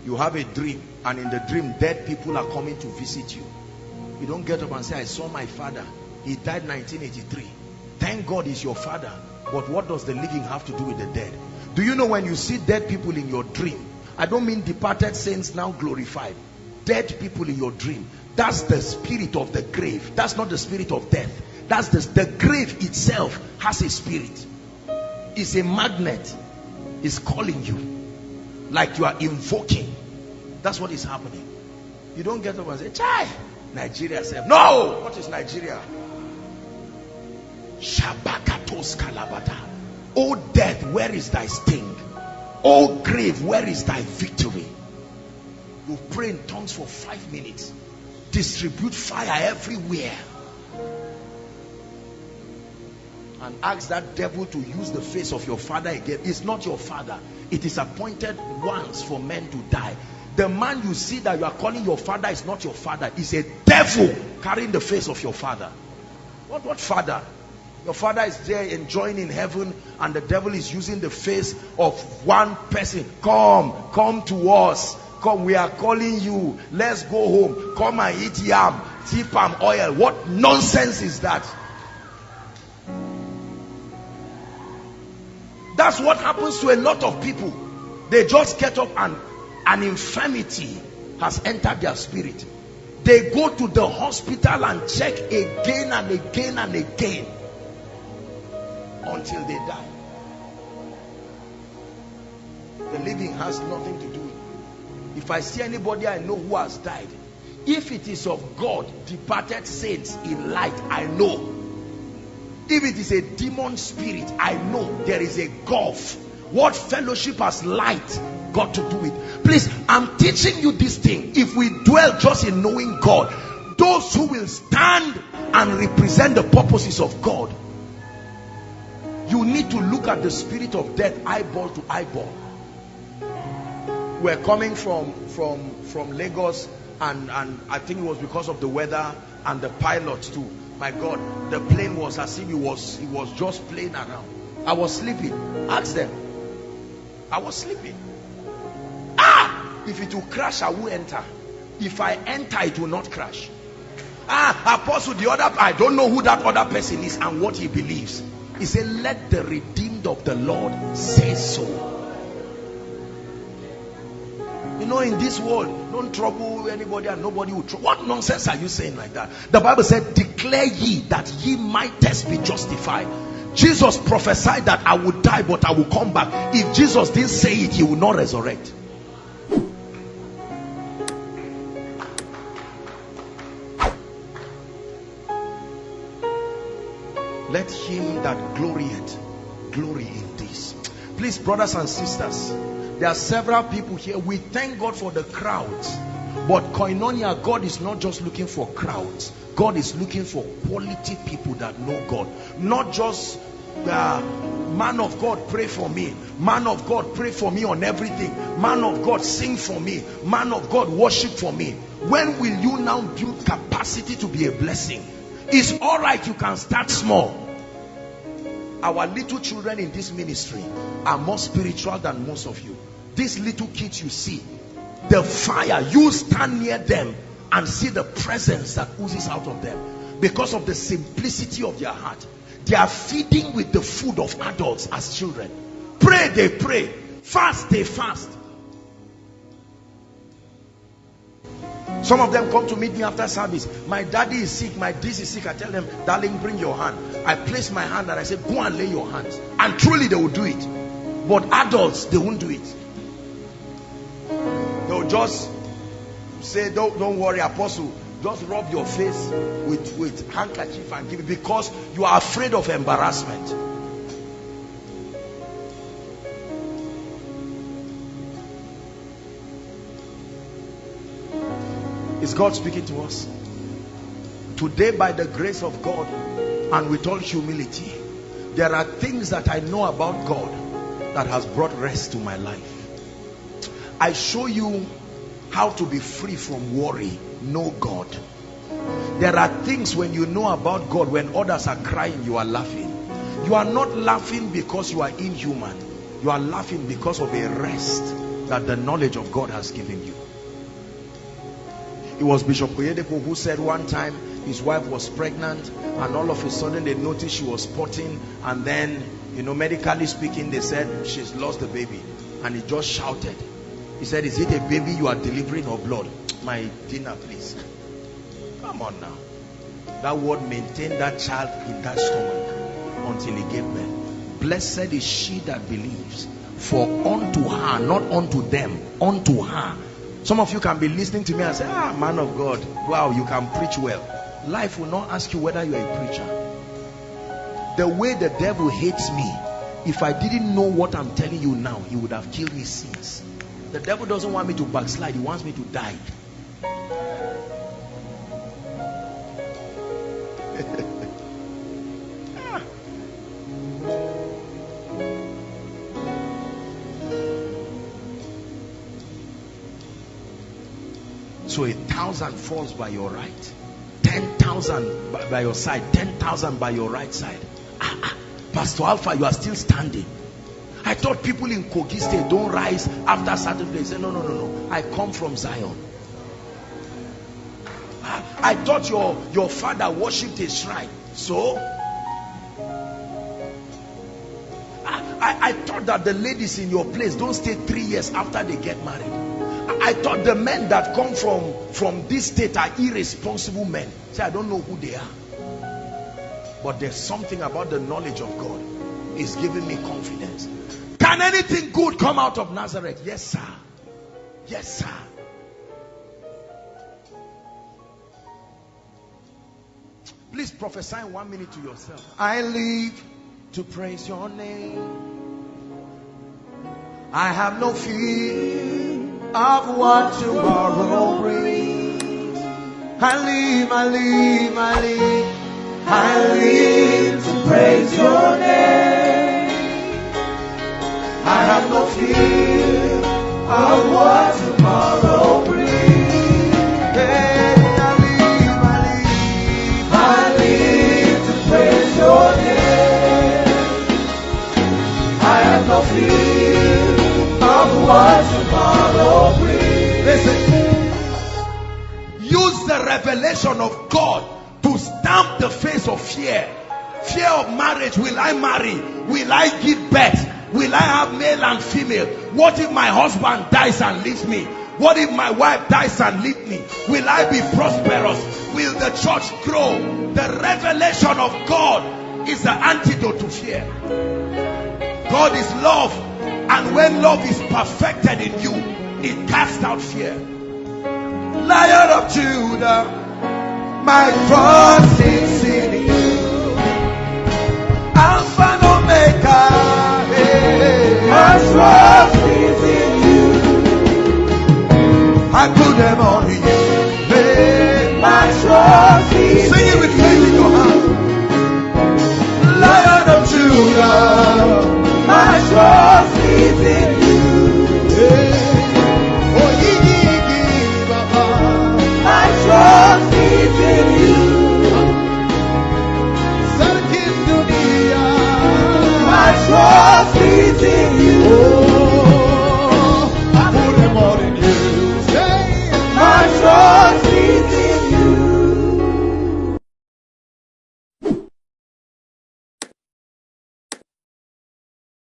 You have a dream, and in the dream, dead people are coming to visit you. You don't get up and say, I saw my father. He died 1983. Thank God he's your father. But what does the living have to do with the dead? Do you know when you see dead people in your dream, I don't mean departed saints now glorified. Dead people in your dream, that's the spirit of the grave. That's not the spirit of death. That's the grave itself has a spirit. It's a magnet. It's calling you. Like you are invoking. That's what is happening. You don't get up and say, Chai, Nigeria said, no! What is Nigeria? Shabakatos kalabata. O death, where is thy sting? O grave, where is thy victory? You pray in tongues for 5 minutes. Distribute fire everywhere. And ask that devil to use the face of your father again. It's not your father. It is appointed once for men to die. The man you see that you are calling your father is not your father. It's a devil carrying the face of your father. What father? Your father is there enjoying in heaven, and the devil is using the face of one person. Come to us. Come, we are calling you. Let's go home. Come and eat yam, tea palm oil. What nonsense is that? That's what happens to a lot of people. They just get up and an infirmity has entered their spirit. They go to the hospital and check again and again and again until they die. The living has nothing to do with it. If I see anybody I know who has died, if it is of God, departed saints in light, I know. If it is a demon spirit, I know there is a gulf. What fellowship has light got to do with? Please, I'm teaching you this thing. If we dwell just in knowing God, those who will stand and represent the purposes of God, you need to look at the spirit of death eyeball to eyeball. We're coming from Lagos, and I think it was because of the weather and the pilot too. My God, the plane was as if it was just playing around. I was sleeping. Ask them. I was sleeping. If it will crash, I will enter. If I enter, it will not crash. Apostle, I don't know who that other person is and what he believes. He said, let the redeemed of the Lord say so. You know, in this world, don't trouble anybody and nobody will trouble. What nonsense are you saying like that? The Bible said, declare ye that ye mightest be justified. Jesus prophesied that I would die, but I will come back. If Jesus didn't say it, he will not resurrect. Let him that glorieth glory in this. Please, brothers and sisters, there are several people here. We thank God for the crowds, but koinonia, God is not just looking for crowds. God is looking for quality people that know God. Not just man of God, pray for me. Man of God, pray for me on everything. Man of God, sing for me. Man of God, worship for me. When will you now build capacity to be a blessing? It's all right, you can start small. Our little children in this ministry are more spiritual than most of you. These little kids you see, the fire, you stand near them and see the presence that oozes out of them because of the simplicity of their heart. They are feeding with the food of adults as children. Pray, they pray. Fast, they fast. Some of them come to meet me after service. My daddy is sick, my this is sick. I tell them, darling, bring your hand. I place my hand and I say, go and lay your hands. And truly they will do it. But adults, they won't do it. They'll just say, don't worry, apostle, just rub your face with handkerchief and give it, because you are afraid of embarrassment. Is God speaking to us? Today, by the grace of God and with all humility, there are things that I know about God that has brought rest to my life. I show you how to be free from worry. Know God. There are things when you know about God, when others are crying, you are laughing. You are not laughing because you are inhuman. You are laughing because of a rest that the knowledge of God has given you. It was Bishop Oyedepo who said one time his wife was pregnant, and all of a sudden they noticed she was spotting, and then, you know, medically speaking, they said she's lost the baby, and he just shouted. He said, "Is it a baby you are delivering or blood?" My dinner, please. Come on now. That word maintained that child in that stomach until he gave birth. Blessed is she that believes, for unto her, not unto them, unto her. Some of you can be listening to me and say, "Ah, man of God, wow, you can preach well." Life will not ask you whether you are a preacher. The way the devil hates me, if I didn't know what I'm telling you now, he would have killed me since. The devil doesn't want me to backslide, he wants me to die. So 1,000 falls by your right, 10,000 by your side, 10,000 by your right side. Pastor Alpha, you are still standing. I thought people in Kogi State don't rise after certain days. No. I come from Zion. I thought your father worshipped a shrine. So I thought that the ladies in your place don't stay 3 years after they get married. I thought the men that come from this state are irresponsible men. See, I don't know who they are. But there's something about the knowledge of God. It's giving me confidence. Can anything good come out of Nazareth? Yes, sir. Yes, sir. Please prophesy in 1 minute to yourself. I live to praise your name. I have no fear of what tomorrow brings. I live to praise your name. I have no fear of what tomorrow brings. I live to praise your name. I have no fear of what tomorrow brings. Listen, use the revelation of God to stamp the face of fear. Fear of marriage. Will I marry? Will I give birth? Will I have male and female? What if my husband dies and leaves me? What if my wife dies and leaves me? Will I be prosperous? Will the church grow? The revelation of God is the antidote to fear. God is love, and when love is perfected in you, it casts out fear. Lion of Judah, my trust is in you. Alpha and Omega, my trust is in you. I put them on you. My trust is in you. Sing it with faith in your heart. Lion of Judah, my trust is in you. My trust is in you. My trust is in you.